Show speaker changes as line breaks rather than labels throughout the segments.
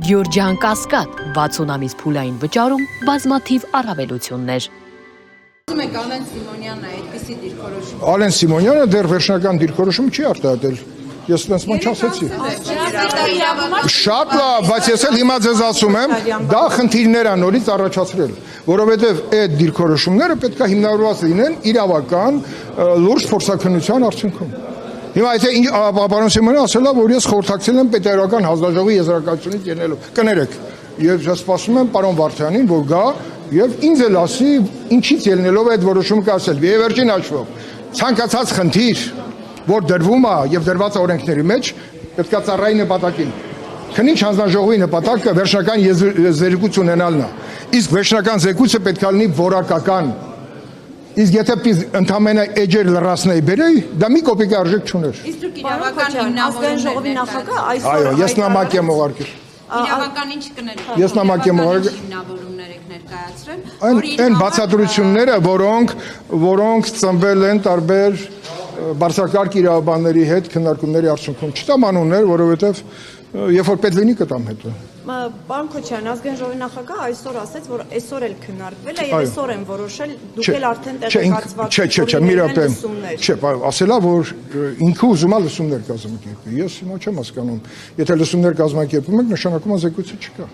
Գյորջյան Կասկադ 60 ամիս փուլային վճարում բազմաթիվ առավելություններ։
Ալեն Սիմոնյանը այդպիսի դիրքորոշում։
Ալեն Սիմոնյանը դեռ վերջնական դիրքորոշում չի արտահայտել։ Ես այդպես չասեցի։ Շատ լավ, բայց ես էլ հիմա ձեզ ասում եմ, դա խնդիրներ է նորից առաջացրել, որովհետև այդ դիրքորոշումները պետք է հիմնավորված լինեն իրավական լուրջ փորձաքննության արդյունքում։ Հիմա եթե պարոն Սիմոնյանը ասել է, որ ես խորհրդակցել եմ պետական հանձնաժողովի եզրակացությունից ելնելով, կներեք, եւ ես սպասում եմ պարոն Վարդանին, որ գա եւ ինձ էլ ասի ինչից ելնելով այդ որոշումը կասել։ Եվ վերջին հաշվով ցանկացած խնդիր, որ դրվում է եւ դրված է օրենքների մեջ, պետք է ծառայի նպատակին։ Քննիչ հանձնաժողովի նպատակը վերջնական զեկույց ունենալն է։ Իսկ վերջնական զեկույցը պետք է լինի որակական։ Իսկ եթե ընդամենը էջեր լրացնեի բերեի, դա մի կոպեկ արժեք չուներ։
Իսկ դուք իրավական հիմնավորումներ
նախագահ այսօր այո, ես նամակ եմ ուղարկել։
Իրավական ինչ կներեք։
Ես նամակ եմ ուղարկել։
Հիմնավորումներ եք ներկայացրել։
Այն բացատրությունները, որոնք ծնվել են տարբեր բարձրակարգ իրավաբանների հետ քննարկումների արդյունքում, չտամ անուններ, որովհետև երբ որ պետք լինի կտամ հետո։
Պարոն Քոչարյան, ազգային ժողովի նախագահը այսօր ասաց, որ այսօր էլ քննարկվել է եւ այսօր են որոշել, դուք էլ արդեն տեղեկացված
եք։ Չէ, ասելա, որ ինքը ուզում է լսումներ կազմակերպի։ Ես հիմա չեմ հասկանում։ Եթե լսումներ կազմակերպում եք, նշանակում է զեկույցը չկա։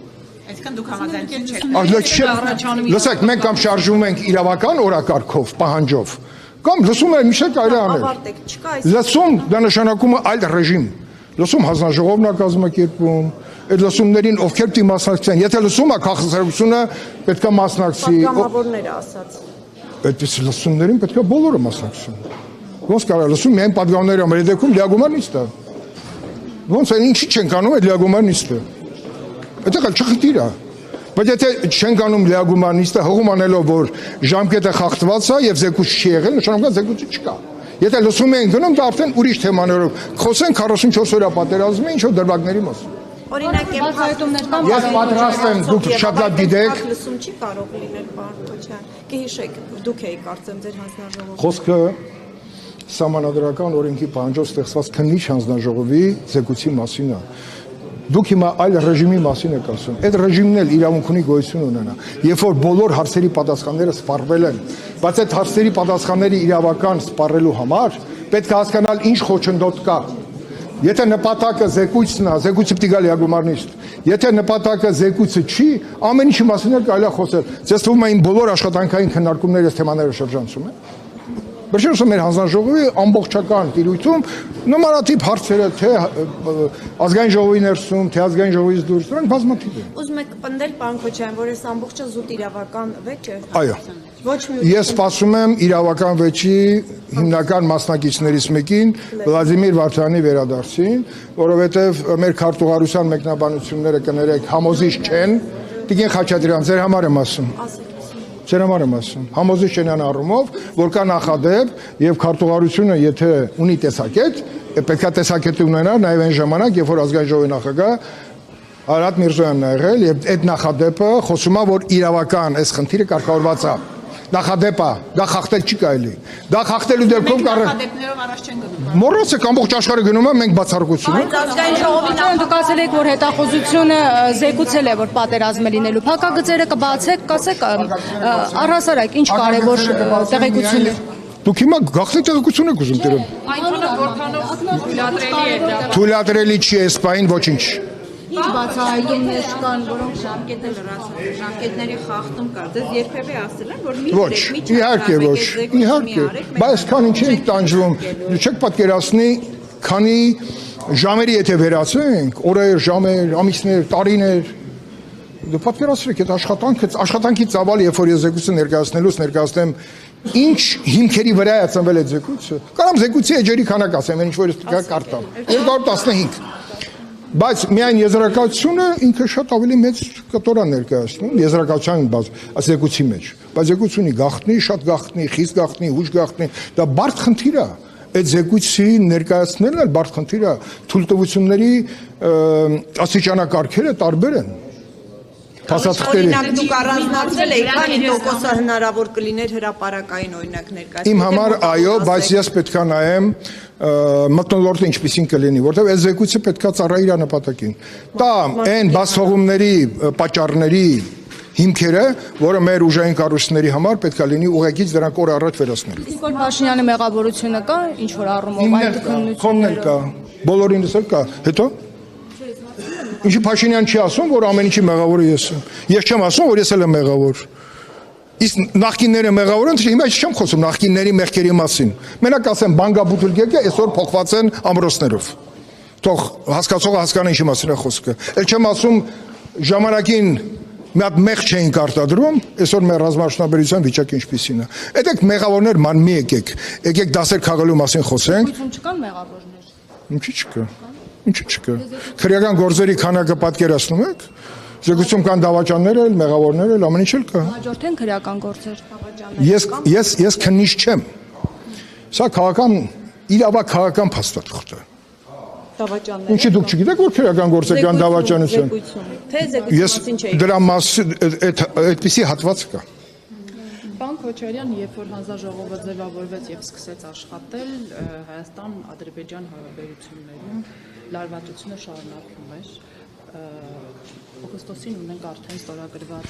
Այսինքն դուք համաձայնություն չեք։
Լսեք, մենք կամ շարժվում ենք իրավական օրակարգով, պահանջով, կամ լսումները միշտ կարելի է անել։ Լսում դա նշանակում է այլ ռեժիմ։ Լսում հանձնաժողովն է կազմակերպում, այդ լսումներին ովքեր պիտի մասնակցեն, եթե լսում է քաղաքացիությունը պետք է մասնակցի։
Պատգամավորները ասաց։
Այդպես լսումներին պետք է բոլորը մասնակցեն։ Ոնց կարա լսում միայն պատգամավորները, մեր դեպքում լիագումար նիստ է։ Ոնց այն ինչի չենք անում այդ լիագումար նիստը։ Այդտեղ չխնդիր է։ Բայց եթե չենք անում լիագումար նիստը հողում անելով, որ ժամկետը խախտված է եւ զեկույց չի եղել, նշանակում է զեկույցը չկա։ Եթե լսում ենք գնում, դա արդեն ուրիշ թեմաներով։ Խոսենք 44 օրյա պատերազմի ինչ-որ դրվագների մասին։
Օրինակ
ես պատրաստ եմ, դուք շատ լավ գիտեք։
Լսում չի կարող լինել, պարոն Քոչարյան։ Կհիշեք, դուք եք կարծեմ ձեր հանձնաժողովը։
Խոսքը սահմանադրական օրենքի պահանջով ստեղծված քննիչ հանձնաժողովի զեկույցի մասին է։ Դուք հիմա այլ ռեժիմի մասին եք ասում։ Այդ ռեժիմն էլ իրավունք ունի գոյություն ունենա։ Երբ որ բոլոր հարցերի պատասխանները սպառվել են, բայց այդ հարցերի պատասխանների իրավական սպառելու համար պետք է հասկանալ ինչ խոչընդոտ կա։ Եթե նպատակը զեկույցն է, զեկույցը պիտի գա լիագումար նիստ։ Եթե նպատակը զեկույցը չի, ամեն ինչի մասին էլ կարելի է խոսել։ Ձեզ թվում է իմ բոլոր աշխատանքային քննարկումները թեմաները շրջանցում են։ Վերջերս մեր հանձնաժողովի ամբողջական տիրույթում նմանատիպ հարցերը թե ազգային ժողովի ներսում, թե ազգային ժողովից դուրս, դրանք բազմաթիվ են։
Ուզում եք պնդել, պարոն Քոչարյան, որ այս ամբողջը զուտ իրավական վեճ է։
Այո։
Ոչ մի
Ես սպասում եմ իրավական վեճի հիմնական մասնակիցներից մեկին Վլադիմիր Վարդանի վերադարձին, որովհետև մեր քարտուղարության մեկնաբանությունները կներեք համոզիչ չեն։ Տիկին Խաչատրյան, ձեր համար եմ ասում։ Ձեր համար եմ ասում։ Համոզիչ չեն առումով, որ կա նախադեպ եւ քարտուղարությունը եթե ունի տեսակետ, պետք է տեսակետը ունենա նաեւ այն ժամանակ, երբ որ ազգային ժողովի նախագահ Արադ Միրզոյանն ա եղել եւ այդ նախադեպը խոսում է, որ իրավական այս խնդիրը կարգավորված է։ Նախադեպը, դա խախտել չի կարելի։ Դա խախտելու դեպքում կարող
նախադեպներով առաջ չեն գնում։
Մոռացեք ամբողջ աշխարհը գնում է, մենք բացառություն ենք։
ազգային ժողովի
Դուք ասել եք, որ հետախուզությունը զեկուցել է, որ պատերազմ է լինելու։ Փակագծերը կբացեք, կասեք առհասարակ ինչ կարևոր տեղեկություն է։
Դուք հիմա գաղտնի տեղեկություն եք ուզում տիրում։
Այնքանը որքանով թույլատրելի է դա։
Թույլատրելի չի այս պահին ոչինչ։
Ինչ բացահայտումներ կան, որոնք
Ժամկետը լրացում, ժամկետների խախտում կար։ Դες երբևէ ասել են, որ մի
Ոչ, իհարկե ոչ, իհարկե, բայց քան ինչ ենք տանջվում, չեք պատկերացնի, քանի ժամերի եթե վերացենք, օրեր, ժամեր, ամիսներ, տարիներ, դու պատկերացրեք այդ աշխատանքի ծավալը, երբ որ ես զեկույցը ներկայացնեմ, ինչ հիմքերի վրա է ծնվել այդ զեկույցը, կարամ զեկույցի էջերի քանակ ասեմ, ինչ որ ես կարտամ, 215 Բայց միայն եզրակացությունը ինքը շատ ավելի մեծ կտոր է ներկայացնում եզրակացության զեկույցի մեջ։ Բայց զեկույց ունի գաղտնի, շատ գաղտնի, խիստ գաղտնի, հուշ գաղտնի, դա բարդ խնդիր է։ Այդ զեկույցի ներկայացնելն էլ բարդ խնդիր է։ Թույլտվությունների աստիճանակարգերը տարբեր են։
Օրինակ դուք առանձնացրել եք, քանի տոկոսը հնարավոր կլիներ հրապարակային օրինակ ներկայացնել։
Իմ համար այո, բայց ես պետք է նայեմ մթնոլորտը ինչպեսին կլինի, որտեղ այս զեկույցը պետքա ծառայի իր նպատակին։ Դա այն բացթողումների պատճառների հիմքերը, որը մեր ուժային կառույցների համար պետքա լինի ուղղակից դրանք օր առաջ վերացնել։
Նիկոլ Փաշինյանի մեղավորությունը կա ինչ որ առումով այդ քննություններով
կա, բոլորինս էլ կա, հետո Ինչի Փաշինյան չի ասում, որ ամեն ինչի մեղավորը ես եմ։ Ես չեմ ասում, որ ես էլ եմ մեղավոր։ Իսկ նախկինները մեղավոր են, հիմա չեմ խոսում նախկինների մեղքերի մասին։ Մենակ ասեմ բանգաբուտուլգեկը այսօր փոխված են ամրոցներով։ Թող հասկացողը հասկանա ինչի մասին է խոսքը։ Էլ չեմ ասում ժամանակին մի հատ մեղ չէին կարտադրում, այսօր մեր ռազմաշնորհաբերության վիճակը ինչպիսին է։ Այդեք մեղավորներ ման մի եկեք դասեր քաղելու մասին խոսենք։
Չկան մեղավորներ։
Ինչի՞ չկա։ Ինչի՞ չկա։ Քրեական գործերի քանակը պատկերացնում եք։ Զեկույցում կան դավաճաններ էլ, մեղավորներ էլ, ամեն ինչ էլ կա։
Հաջորդեն քրեական գործեր։
Ես քննիչ չեմ։ Սա քաղաքական իրավական քաղաքական փաստաթղթ է։
Դավաճաններ։
Ինչի դուք չգիտեք, որ քրեական գործեր կան դավաճանություն։
Թե զեկույցի մասին չէի։
Դրա մասին այդպիսի հատված կա։
Պարոն Քոչարյան, երբ որ հանձնաժողովը ձևավորվեց եւ սկսեց աշխատել, Հայաստան-Ադրբեջան հարաբերություններում լարվածությունը շարունակվում էր։ Օգոստոսին ունենք արդեն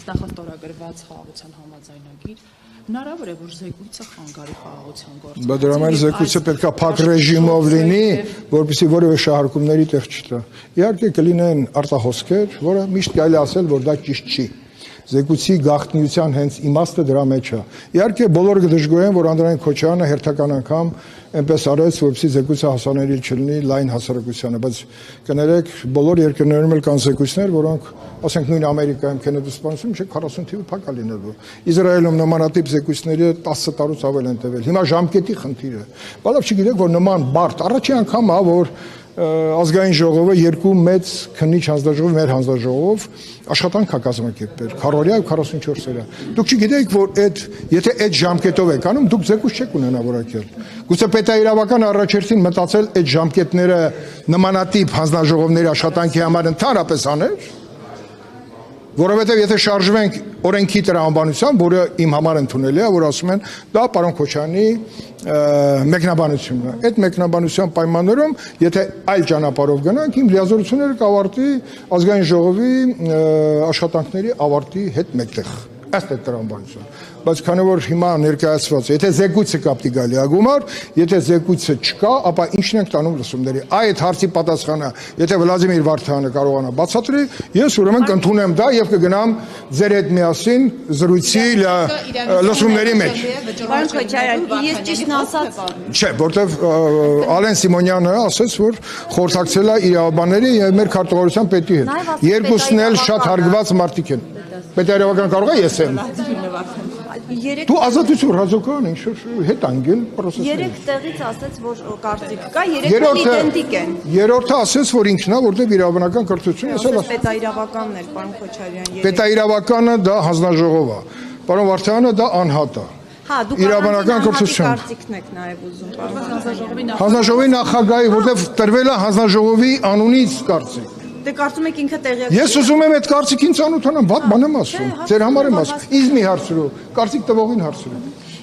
նախաստորագրված խաղաղության համաձայնագիր։ Հնարավոր է, որ զեկույցը խանգարի խաղաղության գործը։
Բայց դրա համար զեկույցը պետքա փակ ռեժիմով լինի, որպեսզի որևէ շահարկումների տեղ չտա։ Իհարկե կլինեն արտահոսքեր, որը միշտ կարելի ասել, որ դա ճիշտ չի։ Զեկույցի գաղտնիության հենց իմաստը դրա մեջ է։ Իհարկե բոլորը կդժգոհեն, որ Անդրանիկ Քոչարյանը հերթական անգամ այնպես արեց, որպեսզի զեկույցը հասանելի չլինի լայն հասարակությանը, բայց կներեք, բոլոր երկրներում էլ կան զեկույցներ, որոնք, ասենք նույն Ամերիկայում Քենեդի սպանությունը չէ 40 թիվը փակ է լինելու։ Իսրայելում նմանատիպ զեկույցները 10 տարուց ավել են տևել։ Հիմա ժամկետի խնդիր է։ Բայց չգիտեք, որ նման բարդ առաջի անգամ է, որ ազգային ժողովը երկու մեծ քննիչ հանձնաժողով մեր հանձնաժողով աշխատանք է կազմակերպել 44 օրը։ Դուք չգիտեք, որ եթե այդ ժամկետով եք անում, դուք զեկույց չեք ունենա որակել։ Գուցե պետաիրավական առաջերտին մտածել այդ ժամկետները նմանատիպ հանձնաժողովների աշխատանքի համար ընդհանրապես անել, որովհետև եթե շարժվենք օրենքի տրամաբանությամբ, որը իմ համար ընդունելի է, որ ասում են, դա պարոն Քոչարյանի մեկնաբանությունն է։ Այդ մեկնաբանության պայմաններում, եթե այլ ճանապարհով գնանք, իմ լիազորությունները կավարտի ազգային ժողովի աշխատանքների ավարտի հետ մեկտեղ։ Ըստ այդ տրամաբանության։ Բայց քանի որ հիմա ներկայացված է, եթե զեկույցը կապտի գալի ագումար, եթե զեկույցը չկա, ապա ինչն ենք տանում լսումների։ Այդ հարցի պատասխանը, եթե Վլադիմիր Վարդանը կարողանա բացատրի, ես ուրեմն կընդունեմ դա եւ կգնամ ձեր հետ միասին զրույցի լսումների մեջ։
Պարոն Քոչարյան, ես ճիշտն ասած
Չէ, որտեվ Ալեն Սիմոնյանը ասաց, որ խորհրդակցել է իրավաբանների եւ մեր քարտուղարության պետի հետ։ Երկուսն էլ շատ հարգված մարդիկ են։ Պետայրավական կարող է ես եմ։ Դու ազատություն ռազմական ինչ-որ հետ անգել պրոցեսը։
Երեք տեղից ասաց, որ կարծիք կա, երեքն իդենտիկ են։
Երրորդը ասաց, որ ինքն է, որտեղ իրավաբանական կրթություն ես էլ
պետաիրավականն էր, պարոն Քոչարյան։
Պետաիրավականը դա հանձնաժողով է։ Պարոն Վարդյանը դա անհատ է։
Հա, դուք
իրավաբանական կրթություն։
Կարծիքն եք նաև ուզում, պարոն
Հանձնաժողովի նախագահի, որտեղ տրվել է հանձնաժողովի անունից կարծիք։
Դե կարծում եք ինքը տեղյակ։
Ես ուզում եմ այդ կարծիքին ծանոթանամ, վատ բան եմ ասում։ Ձեր համար եմ ասում։ Ինձ մի հարցրու, կարծիք տվողին հարցրու։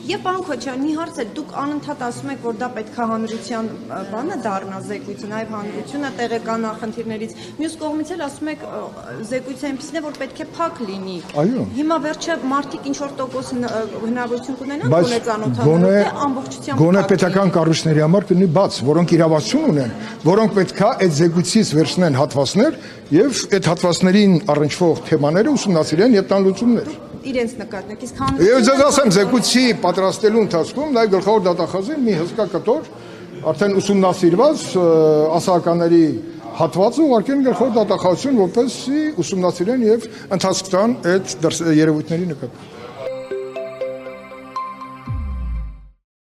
Եվ պարոն Քոչարյան, մի հարց է, դուք անընդհատ ասում եք, որ դա պետք է հանրության բանը դառնա զեկույցը, նաև հանրությունը տեղեկան խնդիրներից։ Մյուս կողմից էլ ասում եք զեկույցը այնպեսին է, որ պետք է փակ լինի։
Այո։
Հիմա վերջը մարդիկ ինչ որ տոկոս հնարավորություն կունենան
Բայց
գոնե ծանոթանալու, թե ամբողջությամբ
գոնե պետական կառույցների համար կլինի բաց, որոնք իրավասություն ունեն, որոնք պետքա այդ զեկույցից վերցնեն հատվածներ եւ այդ հատվածներին առնչվող թեմաները ուսումնասիրեն եւ տան լուծումներ։
Իրենց նկատմամբ, իսկ
Եվ ձեզ ասեմ, զեկույցի պատրաստելու ընթացքում նաև գլխավոր դատախազին մի հսկա կտոր արդեն ուսումնասիրված ասահականների հատվածը ուղարկեն գլխավոր դատախազություն, որպեսզի ուսումնասիրեն եւ ընթացք տան այդ երևույթների նկատմամբ։